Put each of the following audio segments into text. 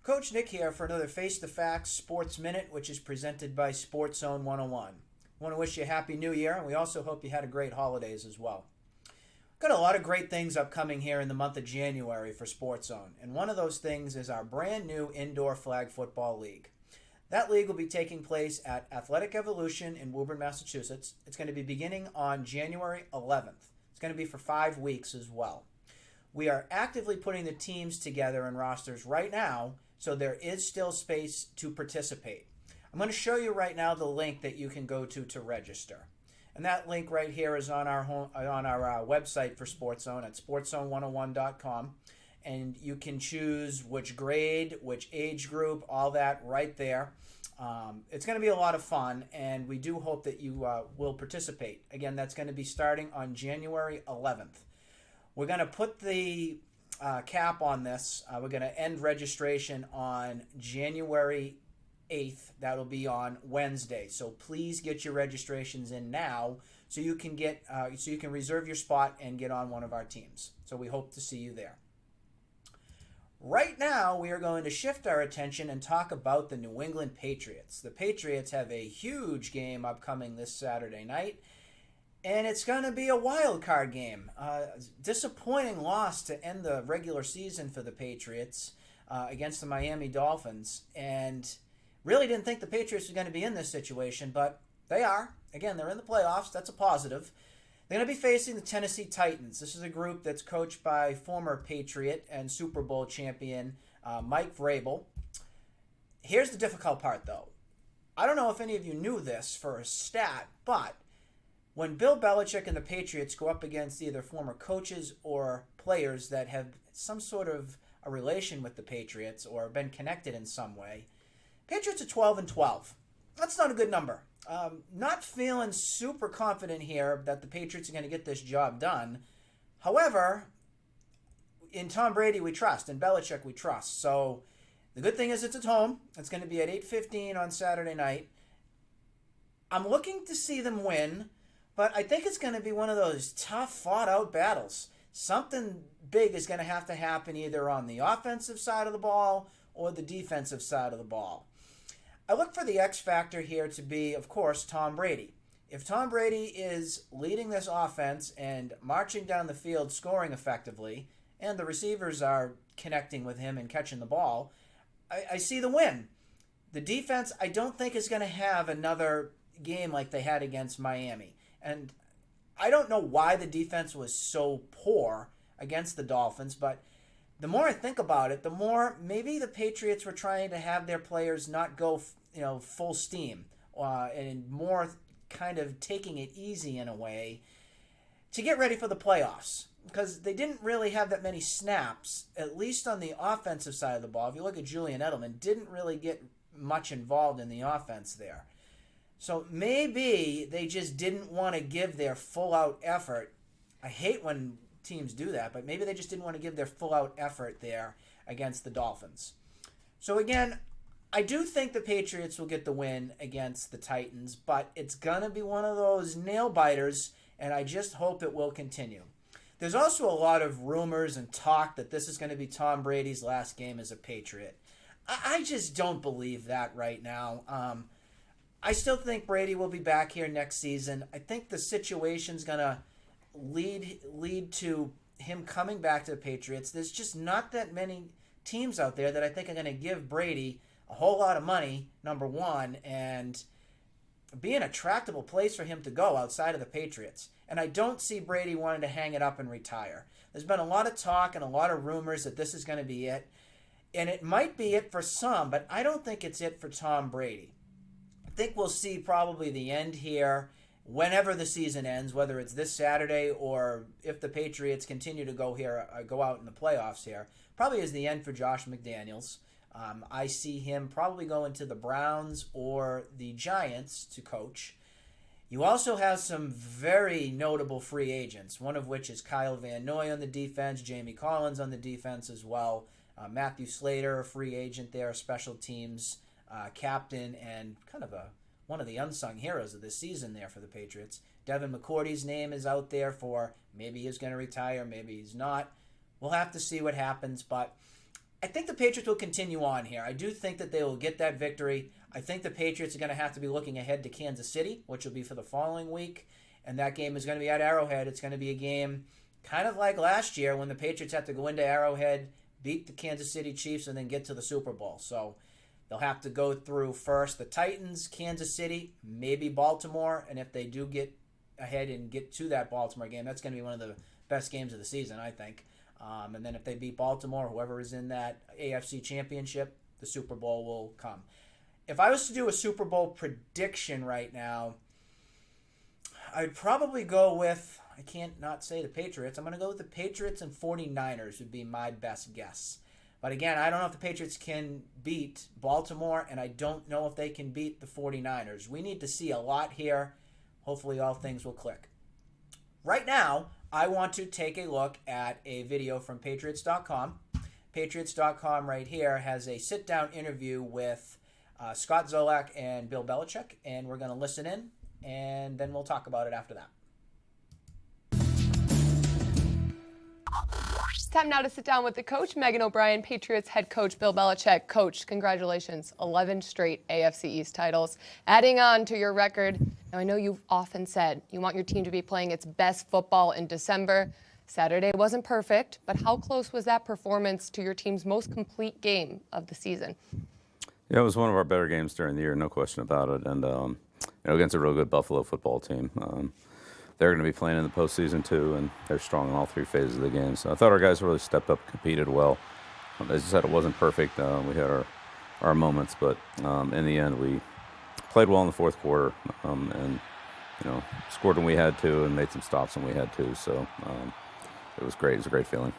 Coach Nick here for another Face the Facts Sports Minute, which is presented by Sports Zone 101. I want to wish you a Happy New Year, and we also hope you had a great holidays as well. Got a lot of great things upcoming here in the month of January for Sports Zone, and one of those things is our brand new Indoor Flag Football League. That league will be taking place at Athletic Evolution in Woburn, Massachusetts. It's going to be beginning on January 11th. It's going to be for 5 weeks as well. We are actively putting the teams together in rosters right now, so there is still space to participate. I'm going to show you right now the link that you can go to register. And that link right here is on our website for Sports Zone at sportszone101.com. And you can choose which grade, which age group, all that right there. It's going to be a lot of fun, and we do hope that you will participate. Again, that's going to be starting on January 11th. We're going to put the cap on this. We're going to end registration on January 8th. That'll be on Wednesday. So please get your registrations in now so you can reserve your spot and get on one of our teams. So we hope to see you there. Right now, we are going to shift our attention and talk about the New England Patriots. The Patriots have a huge game upcoming this Saturday night, and it's going to be a wild card game. Disappointing loss to end the regular season for the Patriots against the Miami Dolphins, and really didn't think the Patriots were going to be in this situation, but they are. Again, they're in the playoffs. That's a positive. They're going to be facing the Tennessee Titans. This is a group that's coached by former Patriot and Super Bowl champion Mike Vrabel. Here's the difficult part, though. I don't know if any of you knew this for a stat, but when Bill Belichick and the Patriots go up against either former coaches or players that have some sort of a relation with the Patriots or been connected in some way, Patriots are 12-12. That's not a good number. Not feeling super confident here that the Patriots are going to get this job done. However, in Tom Brady we trust, in Belichick we trust. So the good thing is it's at home. It's going to be at 8:15 on Saturday night. I'm looking to see them win, but I think it's going to be one of those tough, fought-out battles. Something big is going to have to happen either on the offensive side of the ball or the defensive side of the ball. I look for the X factor here to be, of course, Tom Brady. If Tom Brady is leading this offense and marching down the field, scoring effectively, and the receivers are connecting with him and catching the ball, I see the win. The defense, I don't think, is going to have another game like they had against Miami. And I don't know why the defense was so poor against the Dolphins, but the more I think about it, the more maybe the Patriots were trying to have their players not go full steam and more kind of taking it easy in a way to get ready for the playoffs, because they didn't really have that many snaps, at least on the offensive side of the ball. If you look at Julian Edelman, didn't really get much involved in the offense there. So maybe they just didn't want to give their full-out effort. I hate when teams do that, but maybe they just didn't want to give their full-out effort there against the Dolphins. So again, I do think the Patriots will get the win against the Titans, but it's going to be one of those nail-biters, and I just hope it will continue. There's also a lot of rumors and talk that this is going to be Tom Brady's last game as a Patriot. I just don't believe that right now. I still think Brady will be back here next season. I think the situation's going to lead to him coming back to the Patriots. There's just not that many teams out there that I think are going to give Brady a whole lot of money, number one, and be an attractable place for him to go outside of the Patriots. And I don't see Brady wanting to hang it up and retire. There's been a lot of talk and a lot of rumors that this is going to be it. And it might be it for some, but I don't think it's it for Tom Brady. I think we'll see probably the end here whenever the season ends, whether it's this Saturday or if the Patriots continue to go out in the playoffs here. Probably is the end for Josh McDaniels. I see him probably going to the Browns or the Giants to coach. You also have some very notable free agents, one of which is Kyle Van Noy on the defense, Jamie Collins on the defense as well, Matthew Slater, a free agent there, special teams captain, and kind of one of the unsung heroes of this season there for the Patriots. Devin McCourty's name is out there for maybe he's going to retire, maybe he's not. We'll have to see what happens, but I think the Patriots will continue on here. I do think that they will get that victory. I think the Patriots are going to have to be looking ahead to Kansas City, which will be for the following week. And that game is going to be at Arrowhead. It's going to be a game kind of like last year when the Patriots had to go into Arrowhead, beat the Kansas City Chiefs, and then get to the Super Bowl. So they'll have to go through first the Titans, Kansas City, maybe Baltimore. And if they do get ahead and get to that Baltimore game, that's going to be one of the best games of the season, I think. And then if they beat Baltimore, whoever is in that AFC Championship, the Super Bowl will come. If I was to do a Super Bowl prediction right now, I'd probably go with, I can't not say the Patriots. I'm going to go with the Patriots and 49ers would be my best guess. But again, I don't know if the Patriots can beat Baltimore, and I don't know if they can beat the 49ers. We need to see a lot here. Hopefully all things will click. Right now, I want to take a look at a video from Patriots.com. Patriots.com right here has a sit-down interview with Scott Zolak and Bill Belichick, and we're going to listen in, and then we'll talk about it after that. It's time now to sit down with the coach, Megan O'Brien, Patriots head coach Bill Belichick. Coach, congratulations, 11 straight AFC East titles. Adding on to your record, now I know you've often said you want your team to be playing its best football in December. Saturday wasn't perfect, but how close was that performance to your team's most complete game of the season? Yeah, it was one of our better games during the year, no question about it. And against a real good Buffalo football team. They're going to be playing in the postseason too, and they're strong in all three phases of the game. So I thought our guys really stepped up, competed well. As you said, it wasn't perfect. We had our moments, but in the end, we played well in the fourth quarter, and scored when we had to, and made some stops when we had to. So it was great. It was a great feeling.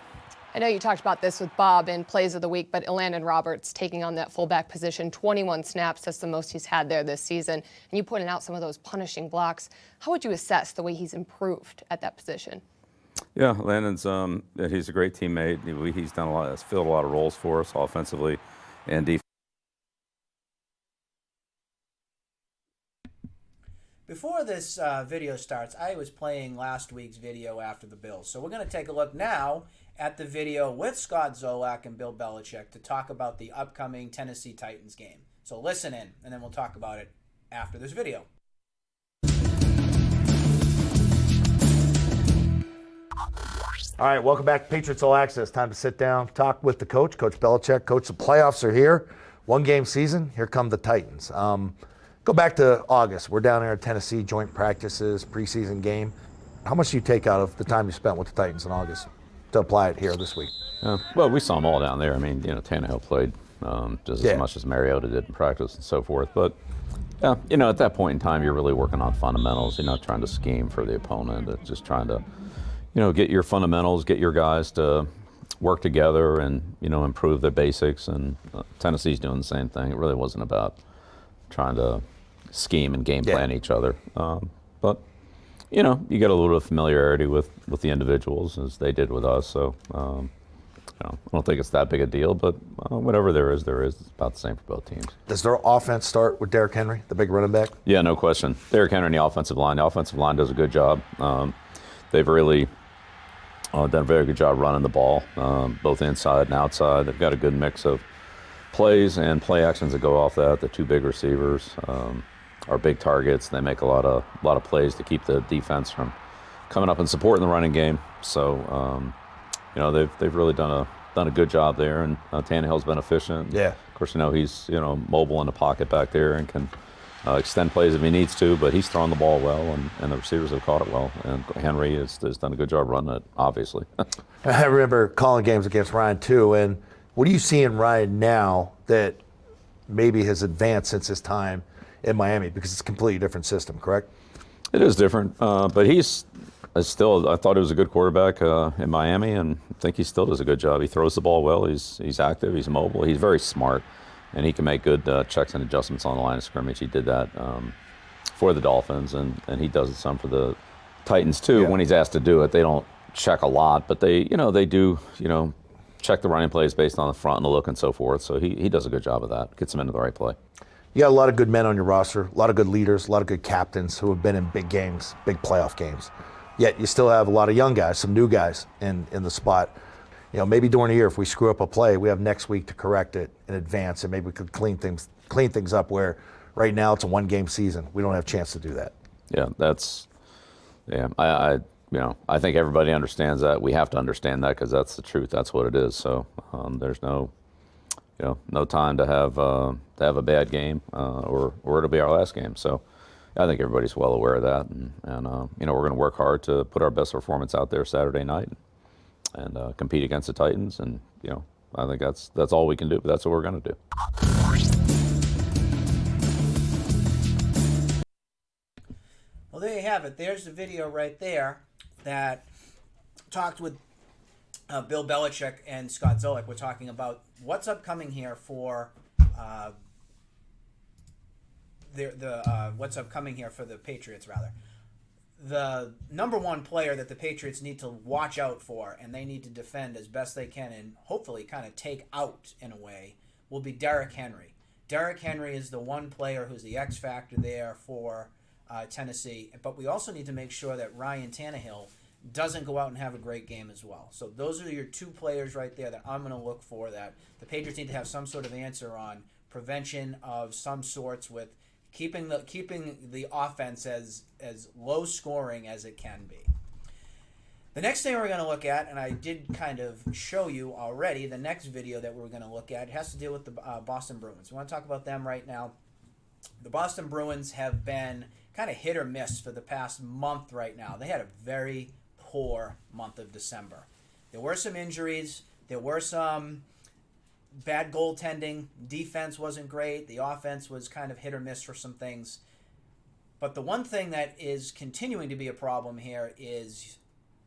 I know you talked about this with Bob in Plays of the Week, but Elandon Roberts taking on that fullback position, 21 snaps, that's the most he's had there this season. And you pointed out some of those punishing blocks. How would you assess the way he's improved at that position? Yeah, Landon's he's a great teammate. He's done a lot, has filled a lot of roles for us offensively and defensively. Before this video starts, I was playing last week's video after the Bills. So we're going to take a look now at the video with Scott Zolak and Bill Belichick to talk about the upcoming Tennessee Titans game. So listen in, and then we'll talk about it after this video. All right, welcome back to Patriots All Access. Time to sit down, talk with the coach, Coach Belichick. Coach, the playoffs are here. One-game season. Here come the Titans. Go back to August. We're down there at Tennessee, joint practices, preseason game. How much do you take out of the time you spent with the Titans in August to apply it here this week? Well, we saw them all down there. I mean, Tannehill played just as much as Mariota did in practice and so forth. But, at that point in time, you're really working on fundamentals. You're not trying to scheme for the opponent. It's just trying to, get your fundamentals, get your guys to work together and, improve their basics. And Tennessee's doing the same thing. It really wasn't about trying to scheme and game plan each other. But, you get a little bit of familiarity with the individuals as they did with us. So, I don't think it's that big a deal, but whatever there is. It's about the same for both teams. Does their offense start with Derrick Henry, the big running back? Yeah, no question. Derrick Henry and the offensive line. The offensive line does a good job. They've really done a very good job running the ball, both inside and outside. They've got a good mix of plays and play actions that go off that. The two big receivers are big targets. They make a lot of plays to keep the defense from coming up and supporting the running game. So they've really done a good job there, and Tannehill's been efficient. Yeah. Of course, he's mobile in the pocket back there and can extend plays if he needs to, but he's throwing the ball well, and the receivers have caught it well. And Henry has done a good job running it, obviously. I remember calling games against Ryan too, and what do you see in Ryan now that maybe has advanced since his time in Miami? Because it's a completely different system, correct? It is different, but he's still, I thought he was a good quarterback in Miami, and I think he still does a good job. He throws the ball well, he's active, he's mobile, he's very smart, and he can make good checks and adjustments on the line of scrimmage. He did that for the Dolphins, and he does it some for the Titans too. When he's asked to do it, they don't check a lot, but they do, check the running plays based on the front and the look and so forth. So he does a good job of that. Gets them into the right play. You got a lot of good men on your roster, a lot of good leaders, a lot of good captains who have been in big games, big playoff games. Yet you still have a lot of young guys, some new guys in the spot. maybe during the year, if we screw up a play, we have next week to correct it in advance, and maybe we could clean things up. Where right now it's a 1-game season, we don't have a chance to do that. Yeah, I think everybody understands that. We have to understand that because that's the truth. That's what it is. So there's no time to have a bad game, or it'll be our last game. So I think everybody's well aware of that, and we're going to work hard to put our best performance out there Saturday night and compete against the Titans. And I think that's all we can do. But that's what we're going to do. Well, there you have it. There's the video right there that talked with Bill Belichick and Scott Zolik. We're talking about what's upcoming here for what's upcoming here for the Patriots, rather. The number one player that the Patriots need to watch out for, and they need to defend as best they can and hopefully kind of take out in a way, will be Derrick Henry. Derrick Henry is the one player who's the X factor there for Tennessee, but we also need to make sure that Ryan Tannehill doesn't go out and have a great game as well. So those are your two players right there that I'm going to look for, that the Patriots need to have some sort of answer on prevention of some sorts, with keeping the offense as low scoring as it can be. The next thing we're going to look at, and I did kind of show you already, the next video that we're going to look at has to deal with the Boston Bruins. We want to talk about them right now. The Boston Bruins have been kind of hit or miss for the past month right now. They had a very poor month of December. There were some injuries. There were some bad goaltending. Defense wasn't great. The offense was kind of hit or miss for some things. But the one thing that is continuing to be a problem here is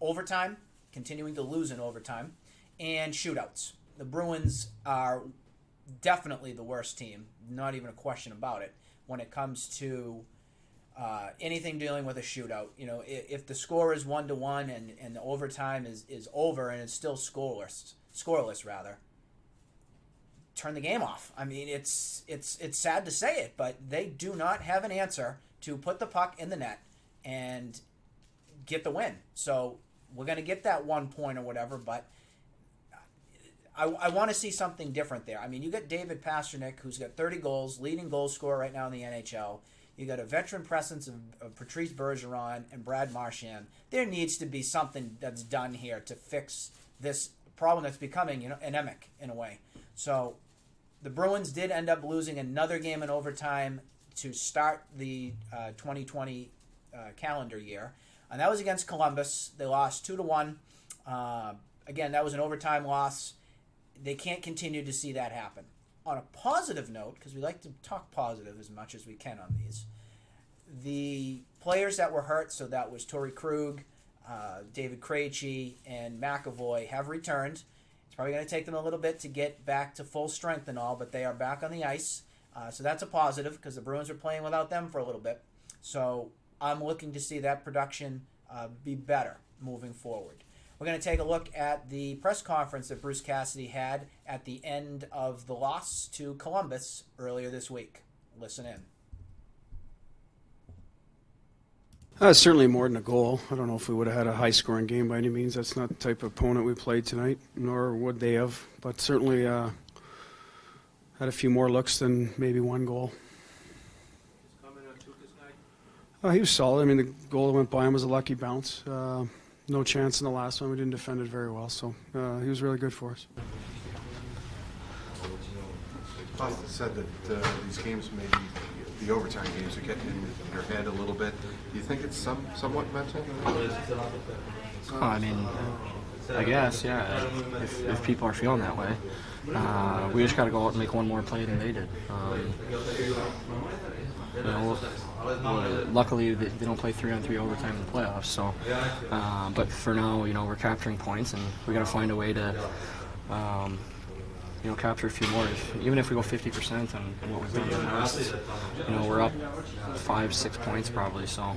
overtime, continuing to lose in overtime, and shootouts. The Bruins are definitely the worst team, not even a question about it, when it comes to anything dealing with a shootout. If the score is 1-1 and the overtime is over and it's still scoreless rather, turn the game off. I mean, it's sad to say it, but they do not have an answer to put the puck in the net and get the win. So we're going to get that 1 point or whatever, but I want to see something different there. I mean, you got David Pastrnak, who's got 30 goals, leading goal scorer right now in the NHL. You got a veteran presence of Patrice Bergeron and Brad Marchand. There needs to be something that's done here to fix this problem that's becoming, endemic in a way. So the Bruins did end up losing another game in overtime to start the 2020 calendar year, and that was against Columbus. They lost 2-1. Again, that was an overtime loss. They can't continue to see that happen. On a positive note, because we like to talk positive as much as we can on these, the players that were hurt, so that was Torrey Krug, David Krejci, and McAvoy, have returned. It's probably going to take them a little bit to get back to full strength and all, but they are back on the ice. So that's a positive, because the Bruins were playing without them for a little bit. So I'm looking to see that production be better moving forward. We're going to take a look at the press conference that Bruce Cassidy had at the end of the loss to Columbus earlier this week. Listen in. Certainly more than a goal. I don't know if we would have had a high-scoring game by any means. That's not the type of opponent we played tonight, nor would they have. But certainly had a few more looks than maybe one goal. He was solid. I mean, the goal that went by him was a lucky bounce. No chance in the last one. We didn't defend it very well, so he was really good for us. Boston said that these games, maybe the overtime games, are getting in your head a little bit. Do you think it's somewhat mental? I mean, I guess, yeah. If people are feeling that way, we just got to go out and make one more play than they did. Luckily, they don't play 3-on-3 overtime in the playoffs. So, but for now, we're capturing points, and we got to find a way to, capture a few more. Even if we go 50% on what we've done in the last, we're up 5-6 points probably. So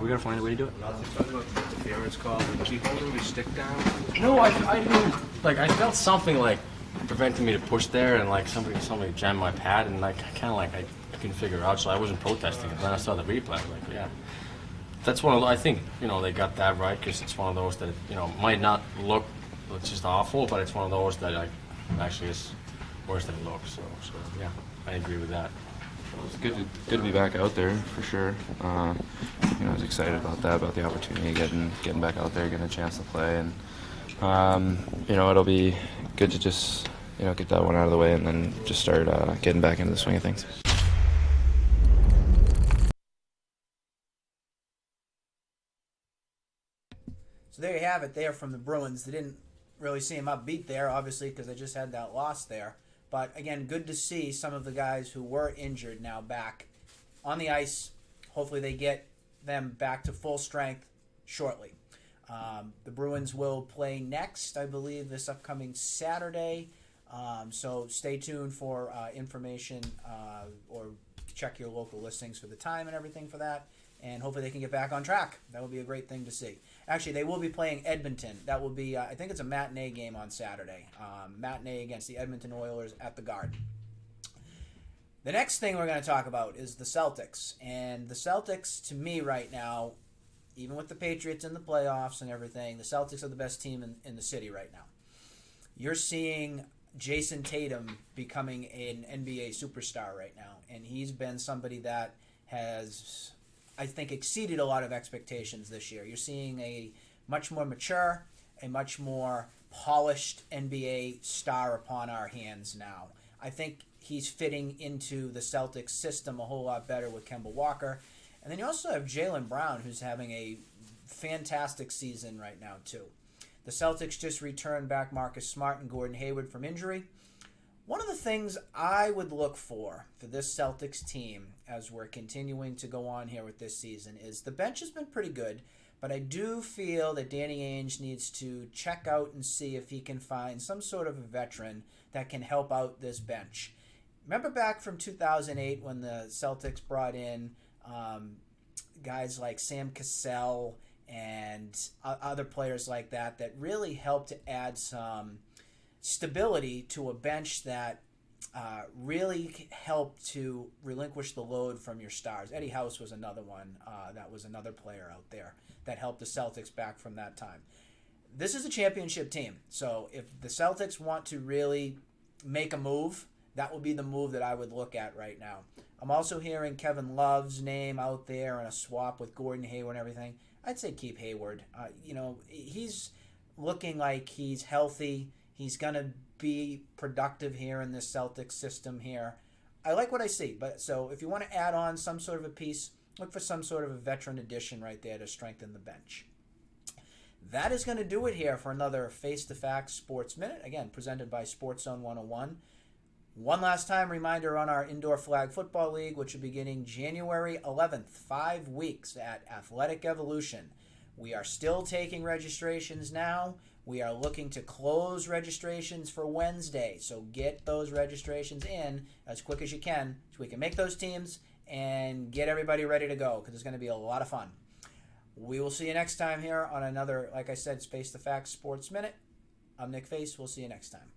we got to find a way to do it. Interference call. Keep holding your stick down. No, I didn't. I felt something preventing me to push there, and somebody jammed my pad, and I couldn't figure it out, so I wasn't protesting it. Then I saw the replay, yeah. That's one of I think, they got that right, because it's one of those that, might not look it's just awful, but it's one of those that actually is worse than it looks. So yeah, I agree with that. It's good to be back out there for sure. I was excited about that, about the opportunity, getting back out there, getting a chance to play, and it'll be good to just get that one out of the way and then just start getting back into the swing of things. So there you have it there from the Bruins. They didn't really seem upbeat there, obviously, because they just had that loss there. But again, good to see some of the guys who were injured now back on the ice. Hopefully they get them back to full strength shortly. The Bruins will play next, I believe, this upcoming Saturday. So stay tuned for information or check your local listings for the time and everything for that. And hopefully they can get back on track. That would be a great thing to see. Actually, they will be playing Edmonton. That will be, I think it's a matinee game on Saturday. Matinee against the Edmonton Oilers at the Garden. The next thing we're going to talk about is the Celtics. And the Celtics, to me right now, even with the Patriots in the playoffs and everything, the Celtics are the best team in the city right now. You're seeing Jason Tatum becoming an NBA superstar right now. And he's been somebody that has, I think, exceeded a lot of expectations this year. You're seeing a much more mature, a much more polished NBA star upon our hands now. I think he's fitting into the Celtics system a whole lot better with Kemba Walker. And then you also have Jaylen Brown, who's having a fantastic season right now, too. The Celtics just returned back Marcus Smart and Gordon Hayward from injury. One of the things I would look for this Celtics team as we're continuing to go on here with this season is the bench has been pretty good, but I do feel that Danny Ainge needs to check out and see if he can find some sort of a veteran that can help out this bench. Remember back from 2008 when the Celtics brought in guys like Sam Cassell and other players like that really helped to add some stability to a bench that really helped to relinquish the load from your stars. Eddie House was another one. That was another player out there that helped the Celtics back from that time. This is a championship team. So if the Celtics want to really make a move, that would be the move that I would look at right now. I'm also hearing Kevin Love's name out there and a swap with Gordon Hayward and everything. I'd say keep Hayward. He's looking like he's healthy. He's going to be productive here in this Celtics system here. I like what I see. But so if you want to add on some sort of a piece, look for some sort of a veteran addition right there to strengthen the bench. That is going to do it here for another Face the Facts Sports Minute. Again, presented by Sports Zone 101. One last time reminder on our Indoor Flag Football League, which is beginning January 11th, 5 weeks at Athletic Evolution. We are still taking registrations now. We are looking to close registrations for Wednesday, so get those registrations in as quick as you can so we can make those teams and get everybody ready to go because it's going to be a lot of fun. We will see you next time here on another, like I said, Face the Facts Sports Minute. I'm Nick Face. We'll see you next time.